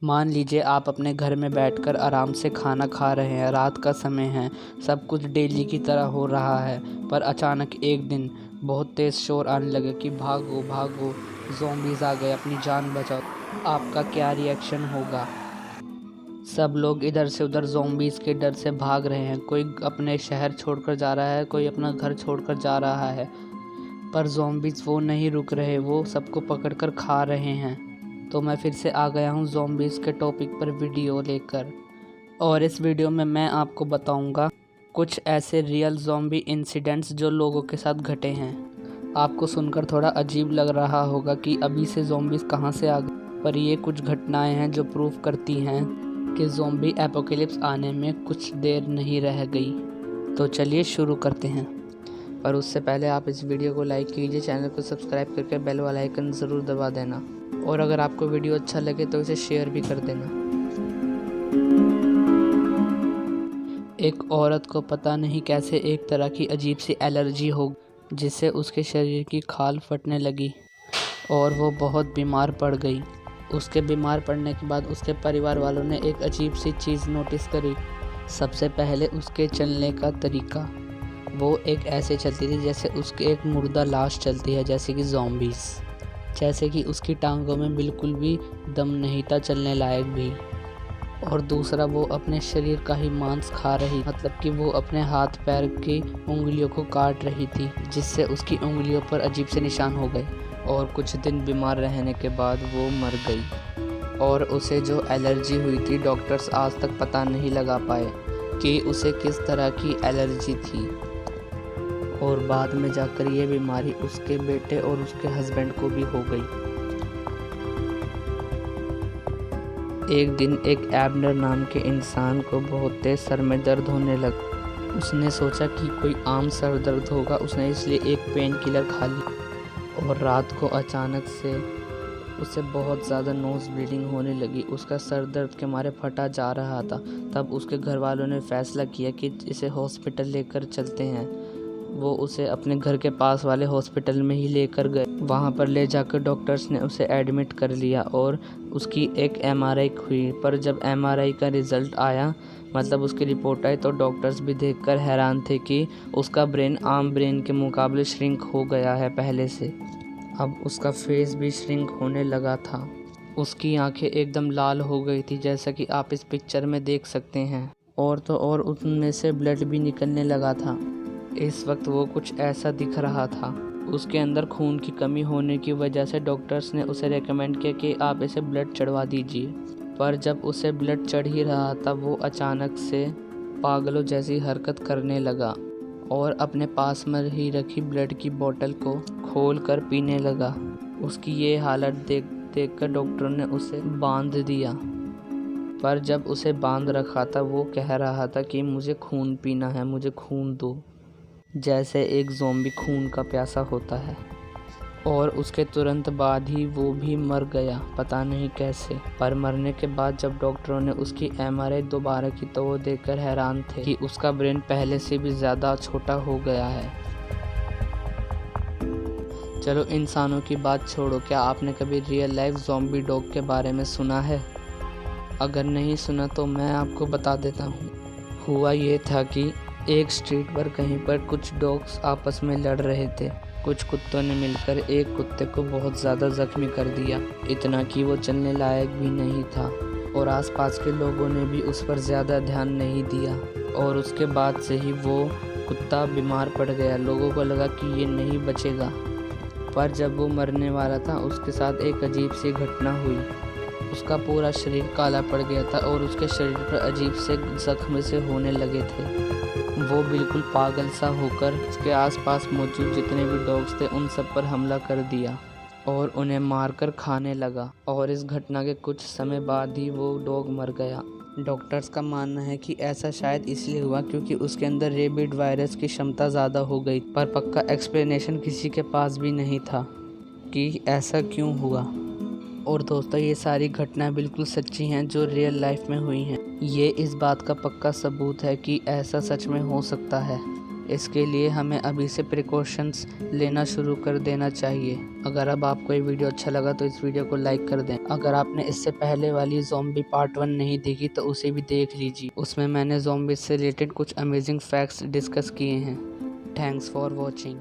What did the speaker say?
मान लीजिए आप अपने घर में बैठकर आराम से खाना खा रहे हैं, रात का समय है, सब कुछ डेली की तरह हो रहा है, पर अचानक एक दिन बहुत तेज़ शोर आने लगे कि भागो भागो, ज़ॉम्बीज़ आ गए, अपनी जान बचाओ। आपका क्या रिएक्शन होगा? सब लोग इधर से उधर ज़ॉम्बीज़ के डर से भाग रहे हैं। कोई अपने शहर छोड़कर जा रहा है, कोई अपना घर छोड़कर जा रहा है, पर ज़ॉम्बीज़ वो नहीं रुक रहे, वो सबको पकड़कर खा रहे हैं। तो मैं फिर से आ गया हूँ ज़ॉम्बीज़ के टॉपिक पर वीडियो लेकर, और इस वीडियो में मैं आपको बताऊँगा कुछ ऐसे रियल ज़ॉम्बी इंसिडेंट्स जो लोगों के साथ घटे हैं। आपको सुनकर थोड़ा अजीब लग रहा होगा कि अभी से ज़ॉम्बीज़ कहाँ से आ गए, पर ये कुछ घटनाएं हैं जो प्रूव करती हैं कि ज़ॉम्बी एपोकेलिप्स आने में कुछ देर नहीं रह गई। तो चलिए शुरू करते हैं, पर उससे पहले आप इस वीडियो को लाइक कीजिए, चैनल को सब्सक्राइब करके बेल वाला आइकन ज़रूर दबा देना, और अगर आपको वीडियो अच्छा लगे तो इसे शेयर भी कर देना। एक औरत को पता नहीं कैसे एक तरह की अजीब सी एलर्जी हो, जिससे उसके शरीर की खाल फटने लगी और वो बहुत बीमार पड़ गई। उसके बीमार पड़ने के बाद उसके परिवार वालों ने एक अजीब सी चीज़ नोटिस करी। सबसे पहले उसके चलने का तरीका, वो एक ऐसे चलती थी जैसे उसकी एक मुर्दा लाश चलती है, जैसे कि ज़ॉम्बीज़। जैसे कि उसकी टांगों में बिल्कुल भी दम नहीं था चलने लायक भी। और दूसरा, वो अपने शरीर का ही मांस खा रही, मतलब कि वो अपने हाथ पैर की उंगलियों को काट रही थी, जिससे उसकी उंगलियों पर अजीब से निशान हो गए। और कुछ दिन बीमार रहने के बाद वो मर गई। और उसे जो एलर्जी हुई थी, डॉक्टर्स आज तक पता नहीं लगा पाए कि उसे किस तरह की एलर्जी थी। और बाद में जाकर ये बीमारी उसके बेटे और उसके हस्बैंड को भी हो गई। एक दिन एक एबनर नाम के इंसान को बहुत तेज सर में दर्द होने लगा। उसने सोचा कि कोई आम सर दर्द होगा, उसने इसलिए एक पेन किलर खा ली। और रात को अचानक से उसे बहुत ज़्यादा नोज़ ब्लीडिंग होने लगी। उसका सर दर्द के मारे फटा जा रहा था। तब उसके घर वालों ने फैसला किया कि इसे हॉस्पिटल लेकर चलते हैं। वो उसे अपने घर के पास वाले हॉस्पिटल में ही लेकर गए। वहाँ पर ले जाकर डॉक्टर्स ने उसे एडमिट कर लिया और उसकी एक एमआरआई हुई। पर जब एमआरआई का रिज़ल्ट आया, मतलब उसकी रिपोर्ट आई, तो डॉक्टर्स भी देखकर हैरान थे कि उसका ब्रेन आम ब्रेन के मुकाबले श्रिंक हो गया है पहले से। अब उसका फेस भी श्रिंक होने लगा था। उसकी आंखें एकदम लाल हो गई थी, जैसा कि आप इस पिक्चर में देख सकते हैं। और तो और उनमें से ब्लड भी निकलने लगा था। इस वक्त वो कुछ ऐसा दिख रहा था। उसके अंदर खून की कमी होने की वजह से डॉक्टर्स ने उसे रेकमेंड किया कि आप इसे ब्लड चढ़वा दीजिए। पर जब उसे ब्लड चढ़ ही रहा था, वो अचानक से पागलों जैसी हरकत करने लगा और अपने पास में ही रखी ब्लड की बोतल को खोलकर पीने लगा। उसकी ये हालत देखकर डॉक्टर ने उसे बांध दिया। पर जब उसे बांध रखा था, वो कह रहा था कि मुझे खून पीना है, मुझे खून दो, जैसे एक ज़ॉम्बी खून का प्यासा होता है। और उसके तुरंत बाद ही वो भी मर गया, पता नहीं कैसे। पर मरने के बाद जब डॉक्टरों ने उसकी एमआरआई दोबारा की, तो वो देखकर हैरान थे कि उसका ब्रेन पहले से भी ज़्यादा छोटा हो गया है। चलो इंसानों की बात छोड़ो, क्या आपने कभी रियल लाइफ ज़ॉम्बी डॉग के बारे में सुना है? अगर नहीं सुना तो मैं आपको बता देता हूँ। हुआ ये था कि एक स्ट्रीट पर कहीं पर कुछ डॉग्स आपस में लड़ रहे थे। कुछ कुत्तों ने मिलकर एक कुत्ते को बहुत ज़्यादा ज़ख्मी कर दिया, इतना कि वो चलने लायक भी नहीं था। और आसपास के लोगों ने भी उस पर ज़्यादा ध्यान नहीं दिया। और उसके बाद से ही वो कुत्ता बीमार पड़ गया। लोगों को लगा कि ये नहीं बचेगा। पर जब वो मरने वाला था, उसके साथ एक अजीब सी घटना हुई। उसका पूरा शरीर काला पड़ गया था और उसके शरीर पर अजीब से जख्म से होने लगे थे। वो बिल्कुल पागल सा होकर उसके आसपास मौजूद जितने भी डॉग्स थे उन सब पर हमला कर दिया और उन्हें मारकर खाने लगा। और इस घटना के कुछ समय बाद ही वो डॉग मर गया। डॉक्टर्स का मानना है कि ऐसा शायद इसलिए हुआ क्योंकि उसके अंदर रेबिड वायरस की क्षमता ज़्यादा हो गई, पर पक्का एक्सप्लेनेशन किसी के पास भी नहीं था कि ऐसा क्यों हुआ। और दोस्तों, ये सारी घटनाएं बिल्कुल सच्ची हैं जो रियल लाइफ में हुई हैं। ये इस बात का पक्का सबूत है कि ऐसा सच में हो सकता है। इसके लिए हमें अभी से प्रिकॉशंस लेना शुरू कर देना चाहिए। अगर अब आपको ये वीडियो अच्छा लगा तो इस वीडियो को लाइक कर दें। अगर आपने इससे पहले वाली ज़ॉम्बी पार्ट 1 नहीं देखी तो उसे भी देख लीजिए, उसमें मैंने ज़ॉम्बी से रिलेटेड कुछ अमेजिंग फैक्ट्स डिस्कस किए हैं। Thanks for watching.